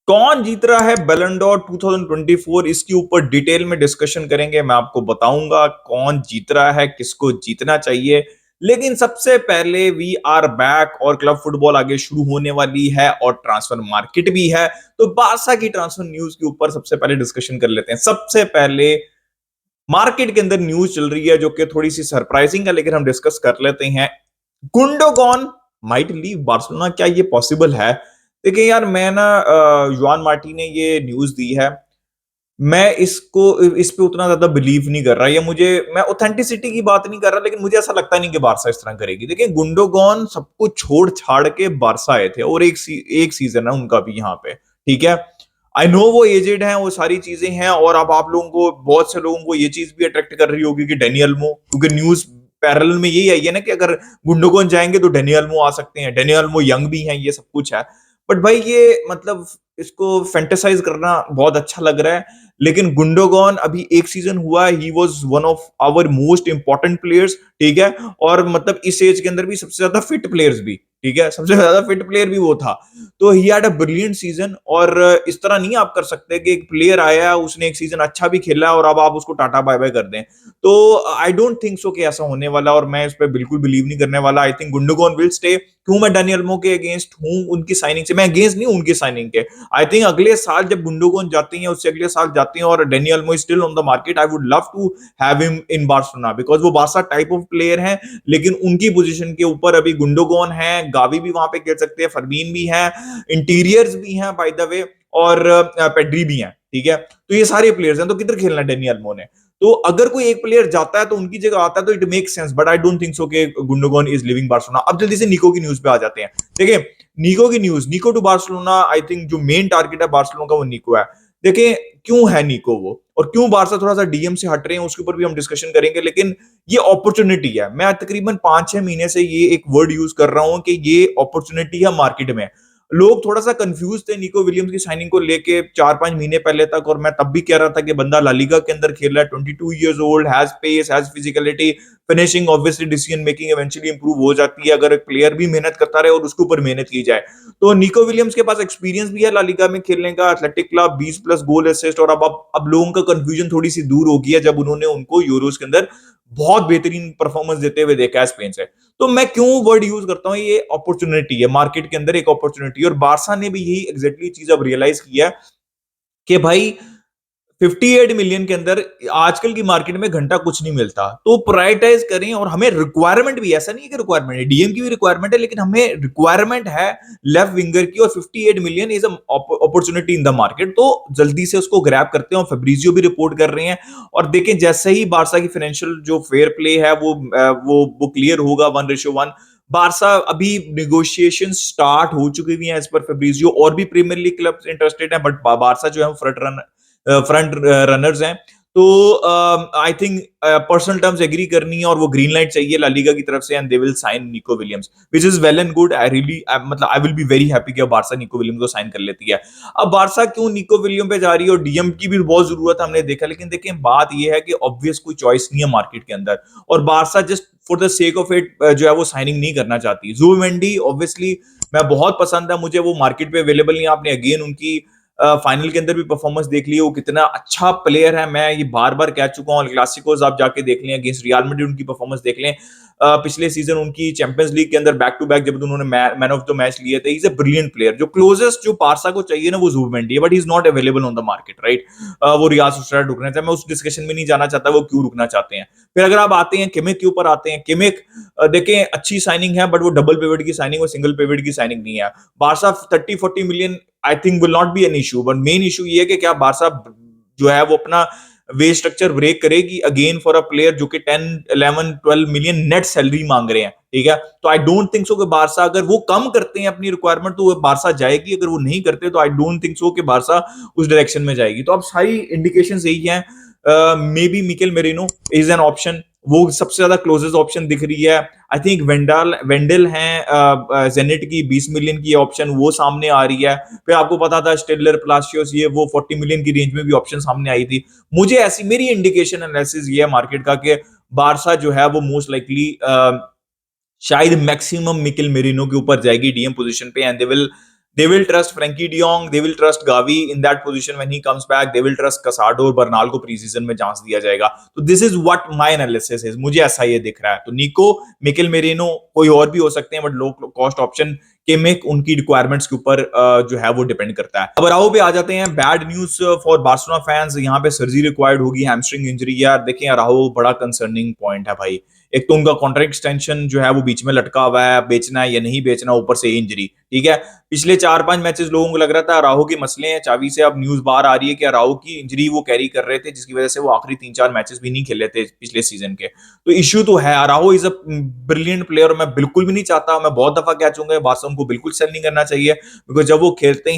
कौन जीत रहा है बैलन डॉर 2024? इसके ऊपर डिटेल में डिस्कशन करेंगे। मैं आपको बताऊंगा कौन जीत रहा है, किसको जीतना चाहिए। लेकिन सबसे पहले वी आर बैक और क्लब फुटबॉल आगे शुरू होने वाली है और ट्रांसफर मार्केट भी है। तो बारसा की ट्रांसफर न्यूज के ऊपर सबसे पहले डिस्कशन कर लेते हैं। सबसे पहले मार्केट के अंदर न्यूज चल रही है जो कि थोड़ी सी सरप्राइजिंग है, लेकिन हम डिस्कस कर लेते हैं। गुंडोगॉन माइट लीव बार्सिलोना, क्या ये पॉसिबल है? देखिए यार, मैं ना जुआन मार्टी ने ये न्यूज दी है। मैं इसको इस पे उतना ज्यादा बिलीव नहीं कर रहा। ये मुझे, मैं ऑथेंटिसिटी की बात नहीं कर रहा, लेकिन मुझे ऐसा लगता नहीं कि बारसा इस तरह करेगी। देखिए, गुंडोगॉन सब कुछ छोड़ छाड़ के बारसा आए थे और एक सीजन है उनका भी यहाँ पे, ठीक है। आई नो वो एजेड हैं, वो सारी चीजें हैं, और अब आप लोगों को, बहुत से लोगों को ये चीज भी अट्रैक्ट कर रही होगी कि डेनियल मो, क्योंकि न्यूज पैरेलल में यही आई है ना कि अगर गुंडोगॉन जाएंगे तो डेनियल मो आ सकते हैं। डेनियल मो यंग भी हैं, ये सब कुछ है। बट भाई ये मतलब इसको फैंटेसाइज करना बहुत अच्छा लग रहा है। लेकिन गुंडोगॉन अभी एक सीजन हुआ, he was one of our most important players, ठीक है। और मतलब इस एज के अंदर भी सबसे ज्यादा फिट प्लेयर्स भी, ठीक है, सबसे ज्यादा फिट प्लेयर भी वो था। तो he had a brilliant season. और इस तरह नहीं आप कर सकते कि एक प्लेयर आया, उसने एक सीजन अच्छा भी खेला और अब आप उसको टाटा बाय बाय कर दें। तो आई डोंट थिंक सो कि ऐसा होने वाला, और मैं इस पर बिल्कुल बिलीव नहीं करने वाला। I think Gundogan will stay. क्यों मैं डैनियल मो के अगेंस्ट हूं? उनकी साइनिंग से मैं अगेंस्ट नहीं हूं, उनकी साइनिंग के। आई थिंक अगले साल जब गुंडोगॉन जाती हैं, उससे अगले साल जाती हैं और Dani Olmo still on the market, I would love to have him in Barcelona, because वो बारसा टाइप ऑफ प्लेयर हैं। लेकिन उनकी पोजीशन के ऊपर अभी गुंडोगॉन है, गावी भी वहां पे खेल सकते हैं, फरमीन भी है, इंटीरियर्स भी हैं बाय द वे, और पेड्री भी हैं, ठीक है। तो ये सारे प्लेयर्स हैं, तो किधर खेलना डेनियल मो ने? तो अगर कोई एक प्लेयर जाता है तो उनकी जगह आता है तो it make sense, but I don't think so कि गुंडोगॉन इज लिविंग बार्सिलोना। अब जल्दी से निको की न्यूज पे आ जाते हैं। देखिए, निको की न्यूज, निको टू बार्सिलोना, आई थिंक जो मेन टारगेट है बार्सिलोना का वो निको है। देखिए, क्यों है निको वो, और क्यों बारसा थोड़ा सा डीएम से हट रहे हैं, उसके ऊपर भी हम डिस्कशन करेंगे। लेकिन ये अपॉर्चुनिटी है। मैं तकरीबन 5-6 महीने से ये एक वर्ड यूज कर रहा हूं कि ये अपॉर्चुनिटी है मार्केट में। लोग थोड़ा सा कंफ्यूज थे निको विलियम्स की साइनिंग को लेके 4-5 महीने पहले तक, और मैं तब भी कह रहा था कि बंदा ला लीगा के अंदर खेल रहा है, 22 years old, has pace, has physicality, finishing, obviously decision making eventually improve हो जाती है अगर एक प्लेयर भी मेहनत करता रहे और उसके ऊपर मेहनत की जाए। तो निको विलियम्स के पास एक्सपीरियंस भी है ला लीगा में खेलने का, एथलेटिक क्लब, 20+ गोल असिस्ट, और अब लोगों का कंफ्यूजन थोड़ी सी दूर हो गया जब उन्होंने उनको यूरोस के अंदर बहुत बेहतरीन परफॉर्मेंस देते हुए देखा है स्पेन से। तो मैं क्यों वर्ड यूज करता हूं, ये अपॉर्चुनिटी है मार्केट के अंदर, एक अपॉर्चुनिटी। और बारसा ने भी यही एग्जैक्टली चीज अब रियलाइज किया कि भाई 58 मिलियन के अंदर आजकल की मार्केट में घंटा कुछ नहीं मिलता, तो प्रायोरिटाइज करें। और हमें रिक्वायरमेंट भी, ऐसा नहीं है कि रिक्वायरमेंट है, डीएम की भी रिक्वायरमेंट है, लेकिन हमें रिक्वायरमेंट है लेफ्ट विंगर की, और 58 million is opportunity in the market. तो जल्दी से उसको ग्रैब करते हैं, और फेब्रिजियो भी रिपोर्ट कर रहे हैं। और देखें, जैसे ही बारसा की फाइनेंशियल जो फेयर प्ले है वो क्लियर होगा, 1:1, बारसा अभी नेगोशिएशन स्टार्ट हो चुकी हुई है एज पर फेब्रिजियो, और भी प्रीमियर लीग क्लब इंटरेस्टेड है, बट बारसा जो है फ्रंट रनर्स हैं। तो I think personal terms agree करनी है, और वो ग्रीन लाइट चाहिए ला लीगा की तरफ से, and they will sign Nico Williams, which is well and good. I really, मतलब I will be very happy कि बारसा निको विलियम्स को साइन कर लेती है। अब बारसा क्यों निको विलियम पे जा रही है, और डीएम की भी बहुत जरूरत है, हमने देखा। लेकिन देखिए, बात यह है कि ऑब्वियस कोई चॉइस नहीं है मार्केट के अंदर, और Barça just for the sake of it जो है वो साइनिंग नहीं करना चाहती। जुबिमेंडी ऑब्वियसली मैं बहुत पसंद है मुझे, वो मार्केट पे अवेलेबल नहीं है। आपने अगेन उनकी फाइनल के अंदर भी परफॉर्मेंस देख ली, वो कितना अच्छा प्लेयर है। मैं ये बार बार कह चुका हूँ, क्लासिकोस आप जाके देख लें, अगेंस्ट रियल मैड्रिड उनकी परफॉर्मेंस देख लें। पिछले सीजन उनकी चैंपियंस लीग के अंदर बैक टू बैक जब उन्होंने मैन ऑफ द मैच लिए थे, इज ए ब्रिलियंट प्लेयर। जो क्लोजेस्ट जो पारसा को चाहिए ना, वो जुबिमेंडी है, but he is not available on the market, right. वो रियाज सुस्ट्राट रुक रहे थे, मैं उस डिस्कशन में नहीं जाना चाहता वो क्यों रुकना चाहते हैं। फिर अगर आप आते हैं किमिक के ऊपर आते हैं, किमिक देखें अच्छी साइनिंग है, बट वो डबल पेविट की साइनिंग, वो सिंगल पेविट की साइनिंग नहीं है। Barça 30-40 million I think will not be an issue, but main issue ये है कि क्या बारसा जो है वो अपना वेज स्ट्रक्चर ब्रेक करेगी अगेन फॉर अ प्लेयर जो कि 10-11-12 मिलियन नेट सैलरी मांग रहे हैं, ठीक है। तो आई डोंट थिंक सो कि बारसा, अगर वो कम करते हैं अपनी रिक्वायरमेंट तो वो बारसा जाएगी, अगर वो नहीं करते तो आई डोंट थिंक सो कि बारसा उस डायरेक्शन में जाएगी। तो अब सारी इंडिकेशन यही है। May be Mikel merino is an option, वो सबसे ज्यादा क्लोजेस्ट ऑप्शन दिख रही है। आई थिंक वेंडल है जेनेट की 20 मिलियन की ऑप्शन, वो सामने आ रही है। फिर आपको पता था स्टेलर प्लासियोस, ये वो 40 मिलियन की रेंज में भी ऑप्शन सामने आई थी। मुझे ऐसी, मेरी इंडिकेशन एनालिसिस ये है मार्केट का कि बारसा जो है वो मोस्ट लाइकली शायद मैक्सिमम मिकेल मेरिनो के ऊपर जाएगी डीएम पोजीशन पे, and they will They will trust Frankie De Jong, they will trust Gavi in that position when he comes back, they will trust Casado और Bernal को pre season में chance दिया जाएगा. तो this is what my analysis is, मुझे ऐसा ये दिख रहा है. तो निको, मिकेल मेरिनो, कोई और भी हो सकते हैं, बट लो कॉस्ट ऑप्शन के में उनकी रिक्वायरमेंट्स के ऊपर जो है वो डिपेंड करता है. अब राहो पे आ जाते हैं. Bad news for Barcelona fans, यहाँ पे सर्जरी रिक्वायर्ड होगी, हैमस्ट्रिंग इंजरी. यार देखें, राहो बड़ा कंसर्निंग पॉइंट है भाई. एक तो उनका कॉन्ट्रैक्ट एक्सटेंशन जो है वो बीच में लटका हुआ है, बेचना है या नहीं बेचना, ऊपर से इंजरी. ठीक है, पिछले 4-5 मैचेस लोगों को लग रहा था राहो के मसले हैं चावी से. अब न्यूज बाहर आ रही है कि राहो की इंजरी वो कैरी कर रहे थे, जिसकी वजह से वो आखिरी 3-4 मैचेस भी नहीं खेले थे पिछले सीजन के. तो इश्यू तो है. राहो इज अ ब्रिलियंट प्लेयर, मैं बिल्कुल भी नहीं चाहता, मैं बहुत दफा कह चुका हूं, बारसा उनको बिल्कुल सेल नहीं करना चाहिए, बिकॉज जब वो खेलते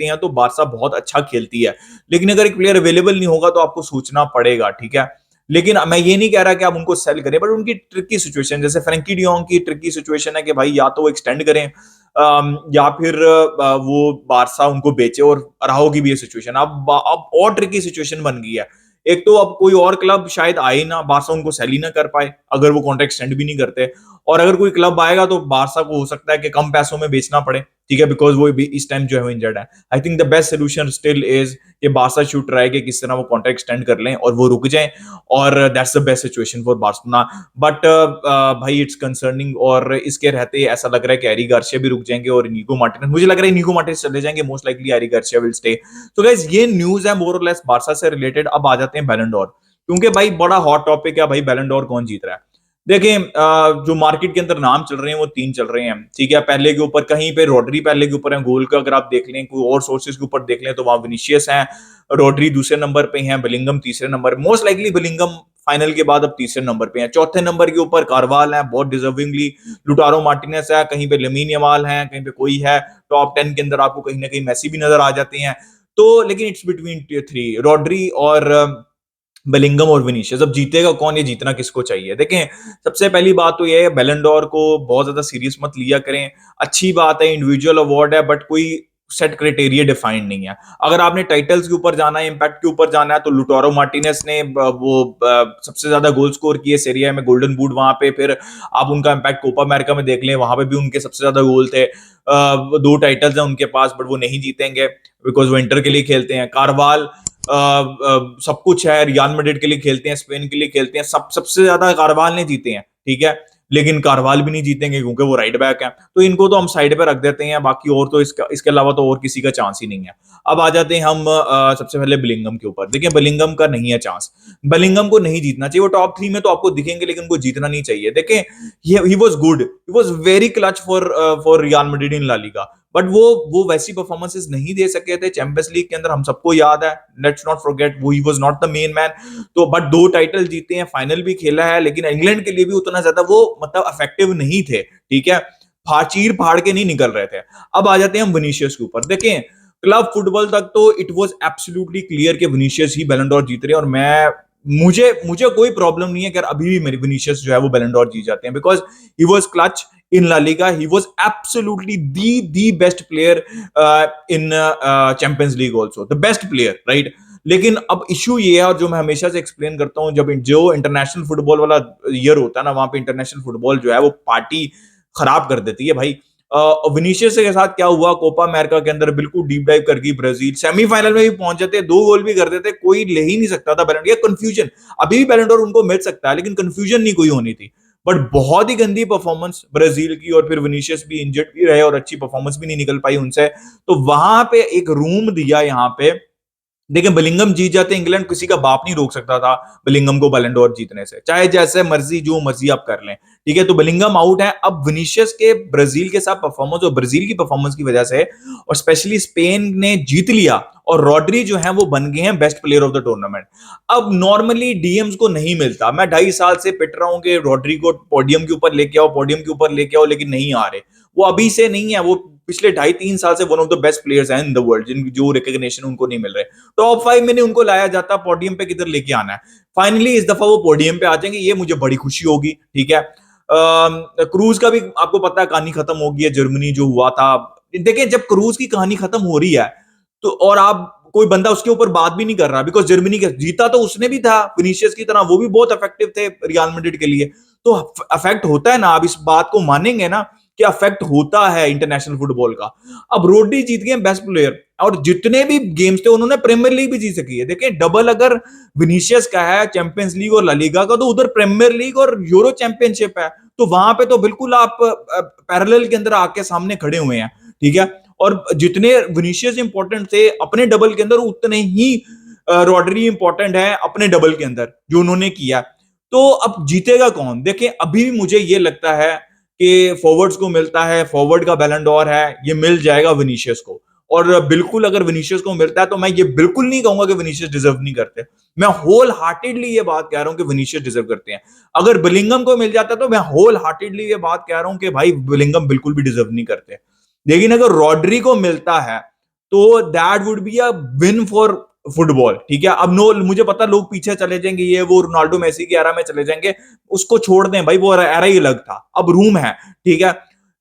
हैं तो बारसा बहुत अच्छा खेलती है. लेकिन अगर एक प्लेयर अवेलेबल नहीं होगा तो आपको सोचना पड़ेगा. ठीक है, लेकिन मैं ये नहीं कह रहा कि आप उनको सेल करें, बट उनकी ट्रिकी सिचुएशन, जैसे फ्रैंकी डियोंग की ट्रिकी सिचुएशन है कि भाई या तो वो एक्सटेंड करें या फिर वो बारसा उनको बेचे. और राहो की भी ये सिचुएशन अब और ट्रिकी सिचुएशन बन गई है. एक तो अब कोई और क्लब शायद आए ना, बारसा उनको सेल ही ना कर पाए अगर वो कॉन्ट्रैक्ट एक्सटेंड भी नहीं करते. और अगर कोई क्लब आएगा तो बारसा को हो सकता है कि कम पैसों में बेचना पड़े. ठीक है, बिकॉज वो भी इस टाइम जो है वो इंजर्ड है. I think the best solution still is कि बारसा शुड ट्राई कि किस तरह वो कॉन्ट्रैक्ट एक्सटेंड कर लें और वो रुक जाएं, और that's the best situation for Barcelona. But भाई इट्स कंसर्निंग, और इसके रहते ऐसा लग रहा है कि एरी गार्सिया भी रुक जाएंगे और इनिगो मार्टिनेज, मुझे लग रहा है इनिगो मार्टिनेज चले जाएंगे, most likely Eric Garcia will stay. तो गाइस ये न्यूज है मोर और लेस बारसा से रिलेटेड. अब आ जाते हैं बैलन डोर, क्योंकि भाई बड़ा हॉट टॉपिक है भाई, बैलन डोर कौन जीत रहा है. देखें, जो मार्केट के अंदर नाम चल रहे हैं वो 3 चल रहे हैं. ठीक है, पहले के ऊपर कहीं पे रॉड्री पहले के ऊपर है गोल का, अगर आप देख लें कोई और सोर्सेज के ऊपर देख लें तो वहां विनीशियस हैं, रॉड्री दूसरे नंबर पे हैं, बिलिंगम तीसरे नंबर, मोस्ट लाइकली बिलिंगम फाइनल के बाद अब तीसरे नंबर पे हैं. चौथे नंबर के ऊपर कारवाल है बहुत डिजर्विंगली, लुटारो मार्टिनेस है, कहीं पे लमीन यमाल है, कहीं पे कोई है. टॉप 10 के अंदर आपको कहीं ना कहीं मेसी भी नजर आ जाते हैं. तो लेकिन इट्स बिटवीन 3, रॉड्री और बेलिंगम और विनीशियस. अब जीतेगा कौन, ये जीतना किसको चाहिए. देखें, सबसे पहली बात तो ये है, बैलन डोर को बहुत ज्यादा सीरियस मत लिया करें. अच्छी बात है, इंडिविजुअल अवार्ड है, बट कोई सेट क्राइटेरिया डिफाइंड नहीं है. अगर आपने टाइटल्स के ऊपर जाना है, इंपैक्ट के ऊपर जाना है, तो लुटारो मार्टिनेस ने वो सबसे ज्यादा गोल स्कोर किए सीरिया में, गोल्डन बूट वहां पे. फिर आप उनका इंपैक्ट कोपा अमेरिका में देख लें, वहां पे भी उनके सबसे ज्यादा गोल थे. 2 टाइटल्स हैं उनके पास, बट वो नहीं जीतेंगे बिकॉज वो इंटर के लिए खेलते हैं. कारवाल सब कुछ है, रियल मैड्रिड के लिए खेलते हैं, स्पेन के लिए खेलते हैं, सबसे ज्यादा कारवाल ने जीते हैं. ठीक है, लेकिन कारवाल भी नहीं जीतेंगे क्योंकि वो राइट बैक है. तो इनको तो हम साइड पे रख देते हैं, बाकी और तो इसके अलावा तो और किसी का चांस ही नहीं है. अब आ जाते हैं हम सबसे पहले बिलिंगम के ऊपर. देखिए, बिलिंगम का नहीं है चांस, बिलिंगम को नहीं जीतना चाहिए. वो टॉप 3 में तो आपको दिखेंगे, लेकिन उनको जीतना नहीं चाहिए. देखें, he was good, he was very clutch for Real Madrid in La Liga, but वो वैसी परफॉर्मेंसेस नहीं दे सके थे चैंपियंस लीग के अंदर, हम सबको याद है. लेट्स नॉट फॉरगेट, वो he was not the main man. तो बट 2 टाइटल जीते हैं, फाइनल भी खेला है, लेकिन इंग्लैंड के लिए भी उतना ज्यादा वो मतलब इफेक्टिव नहीं थे. ठीक है, चीर फाड़ के नहीं निकल रहे थे. अब आ जाते हैं हम विनीशियस के ऊपर. देखें, क्लब फुटबॉल तक तो इट वाज एब्सोल्युटली क्लियर कि विनीशियस ही बैलन डोर जीत रहे हैं, और मुझे कोई प्रॉब्लम नहीं है अगर अभी भी मेरी विनीशियस जो है वो बैलन डोर जीत जाते हैं, because he was clutch in La Liga. He was absolutely the best player in Champions League also, the best player, right? लेकिन अब इश्यू ये है, और जो मैं हमेशा से एक्सप्लेन करता हूं, जब जो इंटरनेशनल फुटबॉल वाला ईयर होता है ना, वहां पे इंटरनेशनल फुटबॉल जो है वो पार्टी खराब कर देती है भाई. विनीशियस के साथ क्या हुआ, कोपा अमेरिका के अंदर बिल्कुल डीप डाइव कर गई ब्राजील, सेमीफाइनल में भी पहुंच जाते, 2 गोल भी कर देते, कोई ले ही नहीं सकता था बैलेंडोर. कंफ्यूजन, अभी भी बैलेंडोर उनको मिल सकता है, लेकिन कंफ्यूजन नहीं कोई होनी थी. बट बहुत ही गंदी परफॉर्मेंस ब्राजील की, और फिर विनीशियस भी इंजर्ड भी रहे और अच्छी परफॉर्मेंस भी नहीं निकल पाई उनसे. तो वहां पे एक रूम दिया यहाँ पे. देखिए, बिलिंगम जीत जाते, इंग्लैंड किसी का बाप नहीं रोक सकता था बिलिंगम को बैलन डोर जीतने से, चाहे जैसे मर्जी जो मर्जी आप कर लें. ठीक है, तो बिलिंगम आउट है. अब विनीशियस के ब्राजील के साथ परफॉर्मेंस और ब्राजील की परफॉर्मेंस की वजह से, और स्पेशली स्पेन ने जीत लिया, और रॉड्री जो है वो बन गए हैं best player of the tournament. अब नॉर्मली डीएम्स को नहीं मिलता, मैं 2.5 साल से पिट रहा हूं कि रॉड्री को पोडियम के ऊपर लेके आओ, पोडियम के ऊपर लेके आओ, लेकिन नहीं आ रहे. वो अभी से नहीं है, वो पिछले 2.5-3 साल से one of the best players हैं इन द वर्ल्ड, जिन जो रिकॉग्निशन उनको नहीं मिल रहे. टॉप 5 में नहीं उनको लाया जाता, पोडियम पे किधर लेके आना है. फाइनली इस दफा वो पोडियम पे आ जाएंगे, ये मुझे बड़ी खुशी होगी. ठीक है, क्रूज का भी आपको पता है कहानी खत्म हो गई है, जर्मनी जो हुआ था. देखिए, जब क्रूज की कहानी खत्म हो रही है तो, और आप कोई बंदा उसके ऊपर बात भी नहीं कर रहा, बिकॉज जर्मनी के जीता तो उसने भी था विनीशियस की तरह, वो भी बहुत इफेक्टिव थे रियल मैड्रिड के लिए. तो अफेक्ट होता है ना, आप इस बात को मानेंगे ना क्या इफेक्ट होता है इंटरनेशनल फुटबॉल का। अब रोड्री जीत गए बेस्ट प्लेयर, और जितने भी गेम्स थे उन्होंने प्रीमियर लीग भी जीत सकी है। देखिए डबल अगर विनीशियस का है चैंपियंस लीग और ला लीगा का, तो उधर प्रीमियर लीग और यूरो चैंपियनशिप है, तो वहां पे तो बिल्कुल आप पैरेलल के अंदर आके सामने खड़े हुए हैं, ठीक है। और जितने विनीशियस इंपॉर्टेंट थे अपने डबल के अंदर, उतने ही रॉड्री इंपॉर्टेंट है अपने डबल के अंदर जो उन्होंने किया। तो अब जीतेगा कौन? देखिए अभी भी मुझे ये लगता है कि फॉरवर्ड्स को मिलता है, फॉरवर्ड का बैलन डोर है, ये मिल जाएगा विनीशियस को। और बिल्कुल अगर विनीशियस को मिलता है तो मैं ये बिल्कुल नहीं कहूंगा कि विनीशियस डिजर्व नहीं करते। मैं होल हार्टेडली ये बात कह रहा हूं कि विनीशियस डिजर्व करते हैं। अगर बिलिंगम को मिल जाता है तो मैं होल हार्टेडली ये बात कह रहा हूं कि भाई बिलिंगम बिल्कुल भी डिजर्व नहीं करते। लेकिन अगर रॉड्री को मिलता है तो that would be a win for football, ठीक है। अब नो, मुझे पता लोग पीछे चले जाएंगे, ये वो रोनाल्डो मेसी की एरा में चले जाएंगे, उसको छोड़ दें भाई, वो एरा ही अलग था, अब रूम है, ठीक है।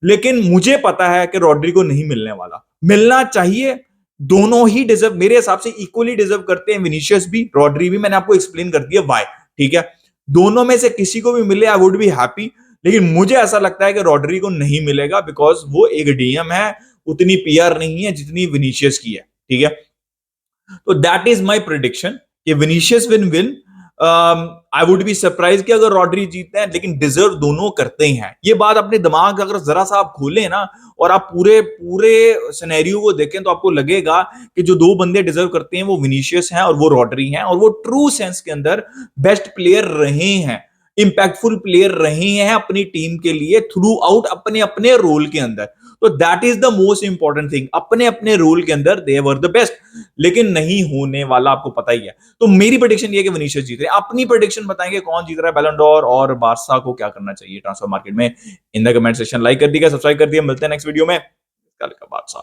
लेकिन मुझे पता है कि रॉड्री को नहीं मिलने वाला, मिलना चाहिए। दोनों ही डिजर्व, मेरे हिसाब से इक्वली डिजर्व करते हैं, विनीशियस भी रॉड्री भी। मैंने आपको एक्सप्लेन कर दिया वाई, ठीक है। दोनों में से किसी को भी मिले आई वुड बी हैप्पी, लेकिन मुझे ऐसा लगता है कि रॉड्री को नहीं मिलेगा, बिकॉज वो एक डीएम है, उतनी पीआर नहीं है जितनी विनीशियस की है, ठीक है। तो दैट इज माई प्रिडिक्शन कि Vinicius win I would be surprise कि अगर रॉड्री जीतते हैं, लेकिन डिजर्व दोनों करते ही हैं। ये बात अपने दिमाग अगर जरा सा आप खोलें ना, और आप पूरे पूरे सिनेरियो को देखें, तो आपको लगेगा कि जो दो बंदे डिजर्व करते हैं वो विनीशियस हैं और वो रॉड्री हैं, और वो ट्रू सेंस के अंदर बेस्ट प्लेयर रहे हैं, इंपैक्टफुल प्लेयर रहे हैं अपनी टीम के लिए थ्रू आउट अपने अपने रोल के अंदर। तो that is the most important thing, अपने अपने रोल के अंदर दे वर द बेस्ट। लेकिन नहीं होने वाला आपको पता ही है। तो मेरी प्रेडिक्शन ये कि विनीशियस जीत रहे हैं। अपनी प्रेडिक्शन बताएंगे कौन जीत रहा है बैलन डोर, और बारसा को क्या करना चाहिए ट्रांसफर मार्केट में, in the comment section. Like कर दिया, सब्सक्राइब कर दिया। मिलते हैं नेक्स्ट वीडियो में। कल का बादशाह।